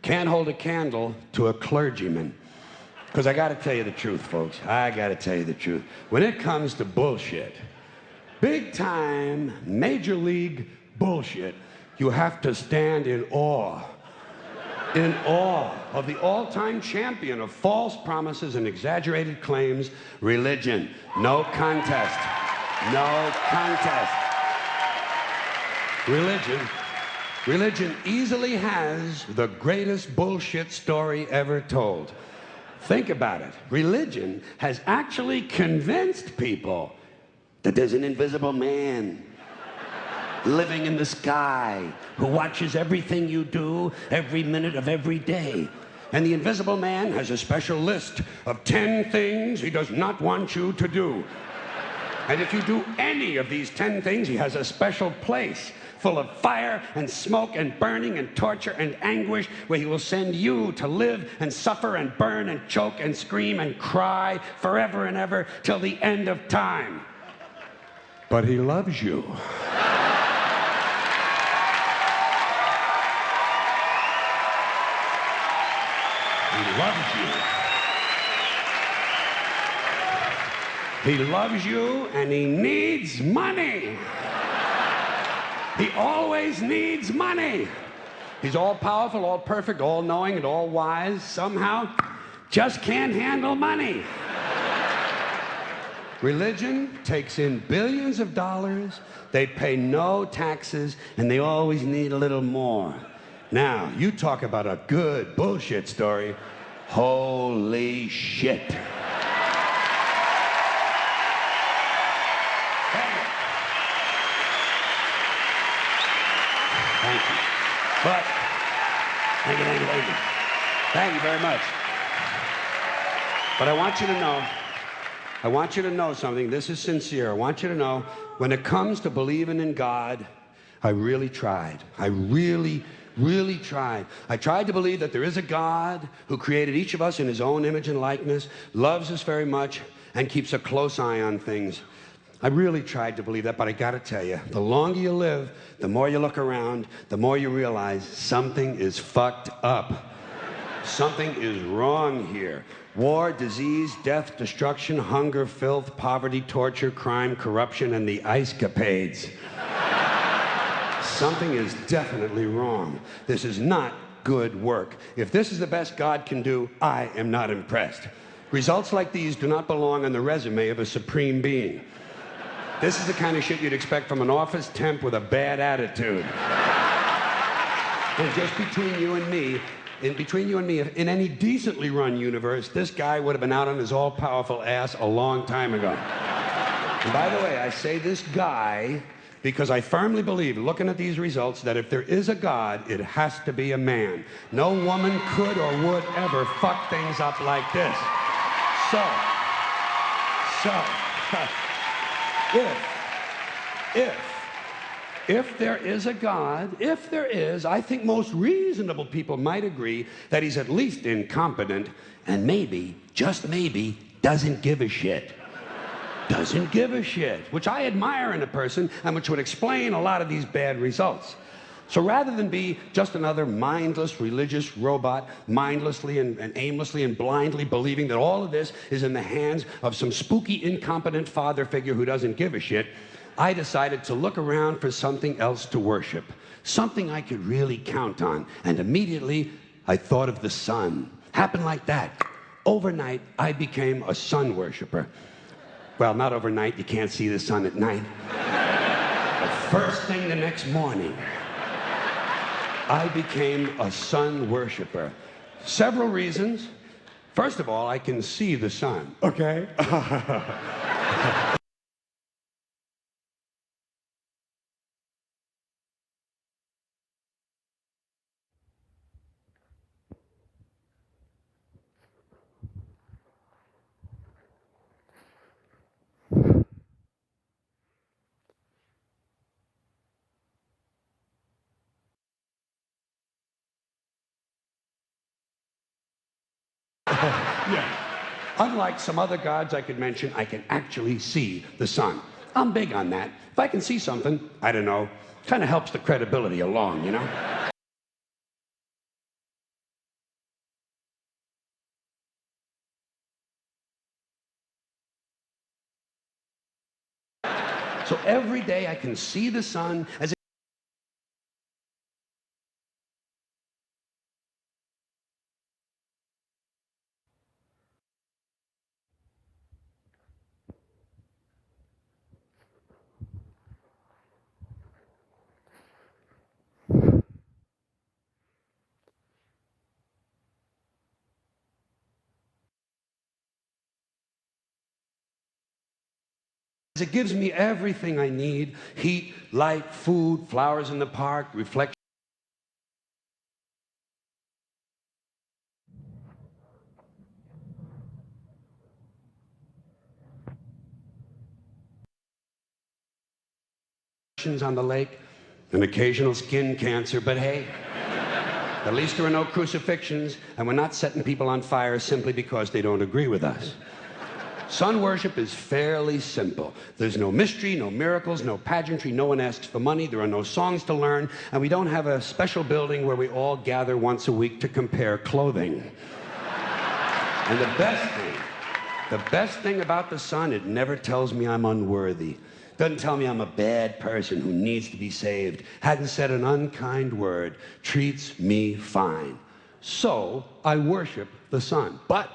can't hold a candle to a clergyman. Because I got to tell you the truth, folks. I got to tell you the truth. When it comes to bullshit, big time, major league bullshit, you have to stand in awe of the all-time champion of false promises and exaggerated claims, religion. No contest. No contest. Religion easily has the greatest bullshit story ever told. Think about it. Religion has actually convinced people that there's an invisible man living in the sky who watches everything you do every minute of every day. And the invisible man has a special list of 10 things he does not want you to do. And if you do any of these 10 things, he has a special place full of fire and smoke and burning and torture and anguish where he will send you to live and suffer and burn and choke and scream and cry forever and ever till the end of time. But he loves you. He loves you. He loves you and he needs money. He always needs money. He's all powerful, all perfect, all knowing, and all wise. Somehow, just can't handle money. Religion takes in billions of dollars, they pay no taxes, and they always need a little more. Now, you talk about a good bullshit story. Holy shit. Thank you. But, thank you. Thank you very much. But I want you to know something. This is sincere. I want you to know, when it comes to believing in God, I really tried. I really tried. I tried to believe that there is a God who created each of us in his own image and likeness, loves us very much, and keeps a close eye on things. I really tried to believe that, but I gotta tell you, the longer you live, the more you look around, the more you realize something is fucked up. Something is wrong here. War, disease, death, destruction, hunger, filth, poverty, torture, crime, corruption, and the ice capades. Something is definitely wrong. This is not good work. If this is the best God can do, I am not impressed. Results like these do not belong on the resume of a supreme being. This is the kind of shit you'd expect from an office temp with a bad attitude. And just between you and me, in any decently run universe, this guy would have been out on his all-powerful ass a long time ago. And by the way, I say this guy because I firmly believe, looking at these results, that if there is a God, it has to be a man. No woman could or would ever fuck things up like this. If there is a God, if there is, I think most reasonable people might agree that he's at least incompetent and maybe, just maybe, doesn't give a shit. Doesn't give a shit, which I admire in a person and which would explain a lot of these bad results. So rather than be just another mindless religious robot, mindlessly and aimlessly and blindly believing that all of this is in the hands of some spooky, incompetent father figure who doesn't give a shit, I decided to look around for something else to worship, something I could really count on. And immediately, I thought of the sun. Happened like that. Overnight, I became a sun worshiper. Well, not overnight, you can't see the sun at night. But first thing the next morning, I became a sun worshiper. Several reasons. First of all, I can see the sun, okay? Yeah. Unlike some other gods I could mention, I can actually see the sun. I'm big on that. If I can see something, I don't know, kind of helps the credibility along, you know? So every day I can see the sun as it gives me everything I need: heat, light, food, flowers in the park, reflections on the lake, an occasional skin cancer, but hey, at least there are no crucifixions, and we're not setting people on fire simply because they don't agree with us. Sun worship is fairly simple. There's no mystery, no miracles, no pageantry, no one asks for money, there are no songs to learn, and we don't have a special building where we all gather once a week to compare clothing. And the best thing about the sun, it never tells me I'm unworthy. Doesn't tell me I'm a bad person who needs to be saved. Hadn't said an unkind word. Treats me fine. So I worship the sun. But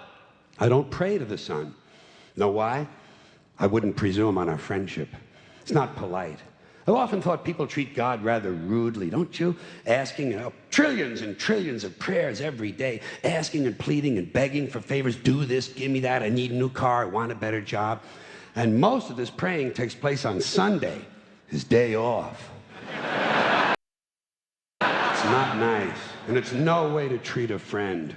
I don't pray to the sun. Know why? I wouldn't presume on our friendship. It's not polite. I've often thought people treat God rather rudely, don't you? Asking trillions and trillions of prayers every day, asking and pleading and begging for favors. Do this, give me that, I need a new car, I want a better job. And most of this praying takes place on Sunday, his day off. It's not nice, and it's no way to treat a friend.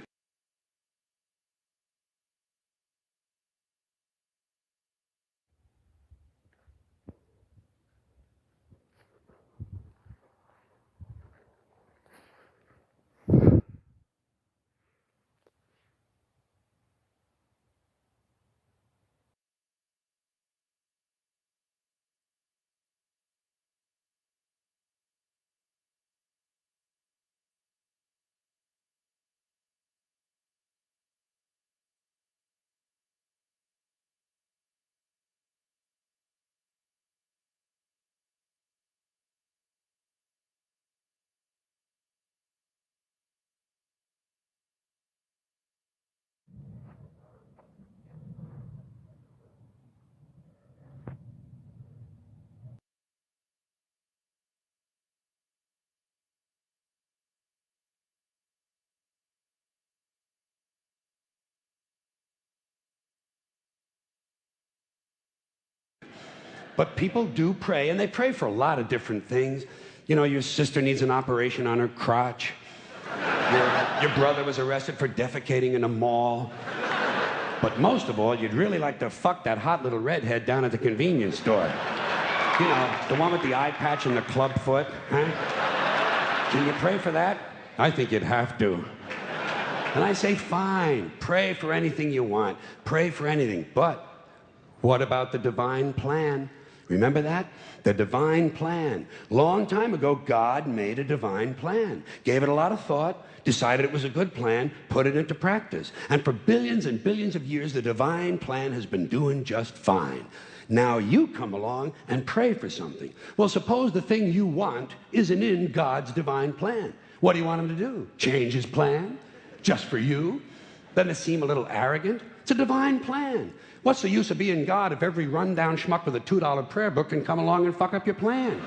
But people do pray, and they pray for a lot of different things. You know, your sister needs an operation on her crotch. Your brother was arrested for defecating in a mall. But most of all, you'd really like to fuck that hot little redhead down at the convenience store. You know, the one with the eye patch and the club foot, huh? Can you pray for that? I think you'd have to. And I say, fine, pray for anything you want. Pray for anything. But what about the divine plan? Remember that? The divine plan. Long time ago, God made a divine plan. Gave it a lot of thought, decided it was a good plan, put it into practice. And for billions and billions of years, the divine plan has been doing just fine. Now you come along and pray for something. Well, suppose the thing you want isn't in God's divine plan. What do you want him to do? Change his plan? Just for you? Doesn't it seem a little arrogant? It's a divine plan. What's the use of being God if every rundown schmuck with a $2 prayer book can come along and fuck up your plan?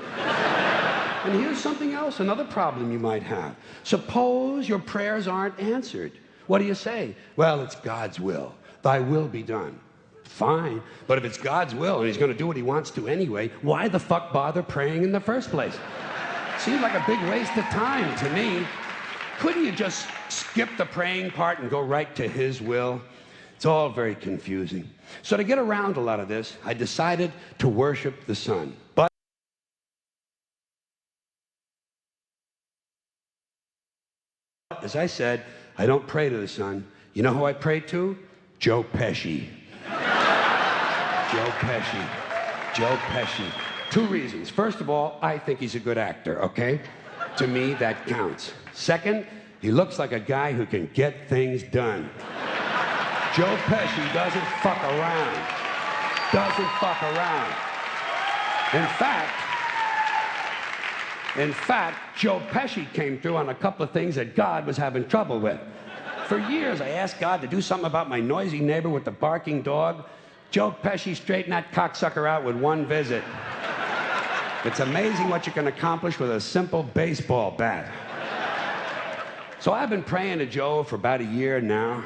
And here's something else, another problem you might have. Suppose your prayers aren't answered. What do you say? Well, it's God's will. Thy will be done. Fine, but if it's God's will and he's going to do what he wants to anyway, why the fuck bother praying in the first place? Seems like a big waste of time to me. Couldn't you just skip the praying part and go right to his will? It's all very confusing. So to get around a lot of this, I decided to worship the sun. But as I said, I don't pray to the sun. You know who I pray to? Joe Pesci. Joe Pesci. Joe Pesci. Two reasons. First of all, I think he's a good actor, okay? To me, that counts. Second, he looks like a guy who can get things done. Joe Pesci doesn't fuck around. Doesn't fuck around. In fact, Joe Pesci came through on a couple of things that God was having trouble with. For years, I asked God to do something about my noisy neighbor with the barking dog. Joe Pesci straightened that cocksucker out with one visit. It's amazing what you can accomplish with a simple baseball bat. So I've been praying to Joe for about a year now,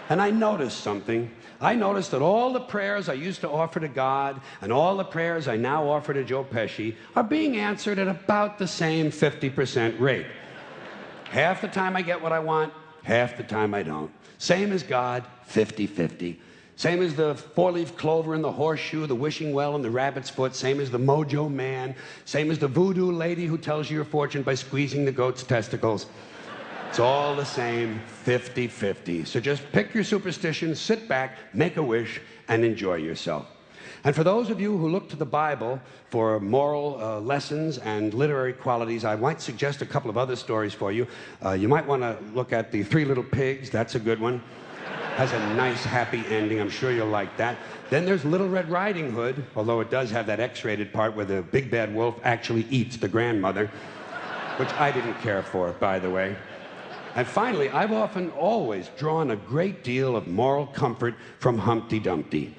and I noticed something. I noticed that all the prayers I used to offer to God and all the prayers I now offer to Joe Pesci are being answered at about the same 50% rate. Half the time I get what I want, half the time I don't. Same as God, 50-50. Same as the four-leaf clover and the horseshoe, the wishing well and the rabbit's foot. Same as the mojo man. Same as the voodoo lady who tells you your fortune by squeezing the goat's testicles. It's all the same, 50-50. So just pick your superstition, sit back, make a wish, and enjoy yourself. And for those of you who look to the Bible for moral lessons and literary qualities, I might suggest a couple of other stories for you. You might want to look at The Three Little Pigs. That's a good one. Has a nice, happy ending. I'm sure you'll like that. Then there's Little Red Riding Hood, although it does have that X-rated part where the big bad wolf actually eats the grandmother, which I didn't care for, by the way. And finally, I've often always drawn a great deal of moral comfort from Humpty Dumpty.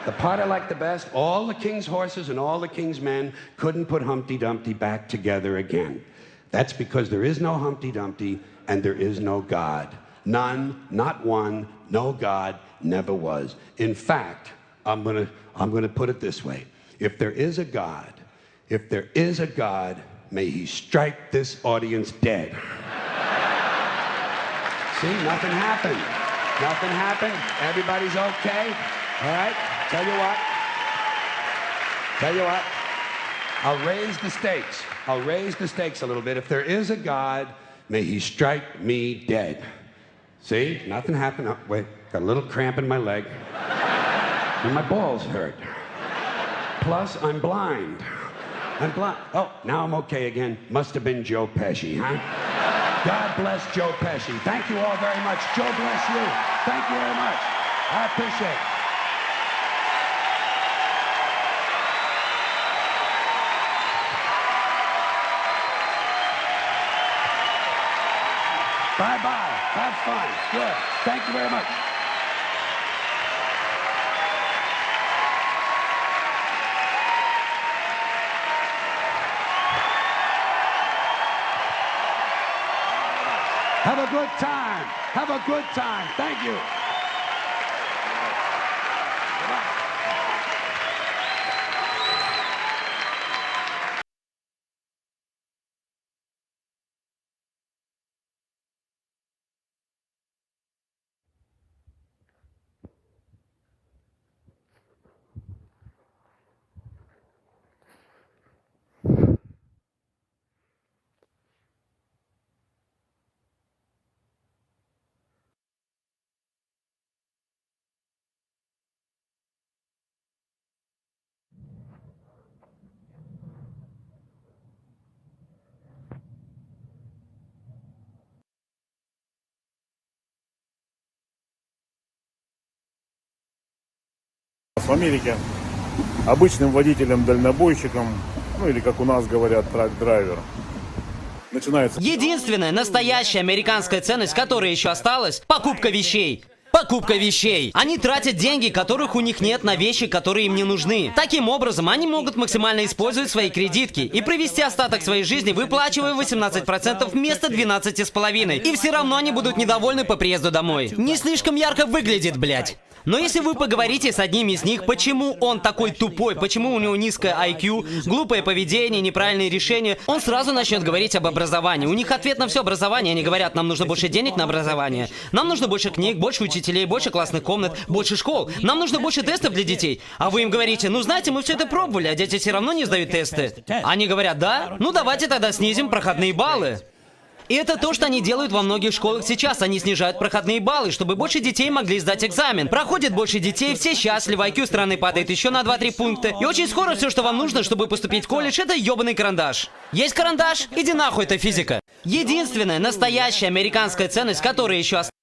The part I like the best, all the king's horses and all the king's men couldn't put Humpty Dumpty back together again. That's because there is no Humpty Dumpty and there is no God. None, not one, no God, never was. In fact, I'm gonna put it this way. If there is a God, may he strike this audience dead. See, nothing happened. Nothing happened. Everybody's okay. All right? Tell you what. I'll raise the stakes. I'll raise the stakes a little bit. If there is a God, may he strike me dead. See? Nothing happened. Oh, wait. Got a little cramp in my leg. And my balls hurt. Plus, I'm blind. Oh, now I'm okay again. Must have been Joe Pesci, huh? God bless Joe Pesci. Thank you all very much. Joe bless you. Thank you very much. I appreciate it. Bye-bye. Have fun. Good. Thank you very much. Have a good time. Have a good time. Thank you. В Америке обычным водителем-дальнобойщиком, ну или как у нас говорят, трак-драйвер, начинается... Единственная настоящая американская ценность, которая еще осталась – покупка вещей. Покупка вещей. Они тратят деньги, которых у них нет, на вещи, которые им не нужны. Таким образом, они могут максимально использовать свои кредитки и провести остаток своей жизни, выплачивая 18% вместо 12,5%. И все равно они будут недовольны по приезду домой. Не слишком ярко выглядит, блядь. Но если вы поговорите с одним из них, почему он такой тупой, почему у него низкое IQ, глупое поведение, неправильные решения, он сразу начнет говорить об образовании. У них ответ на все образование. Они говорят, нам нужно больше денег на образование, нам нужно больше книг, больше учителей, больше классных комнат, больше школ, нам нужно больше тестов для детей. А вы им говорите, ну знаете, мы все это пробовали, а дети все равно не сдают тесты. Они говорят, да? Ну давайте тогда снизим проходные баллы. И это то, что они делают во многих школах сейчас. Они снижают проходные баллы, чтобы больше детей могли сдать экзамен. Проходит больше детей, все счастливы, IQ страны падает еще на 2-3 пункта. И очень скоро все, что вам нужно, чтобы поступить в колледж, это ёбаный карандаш. Есть карандаш? Иди нахуй, это физика. Единственная настоящая американская ценность, которая еще осталась.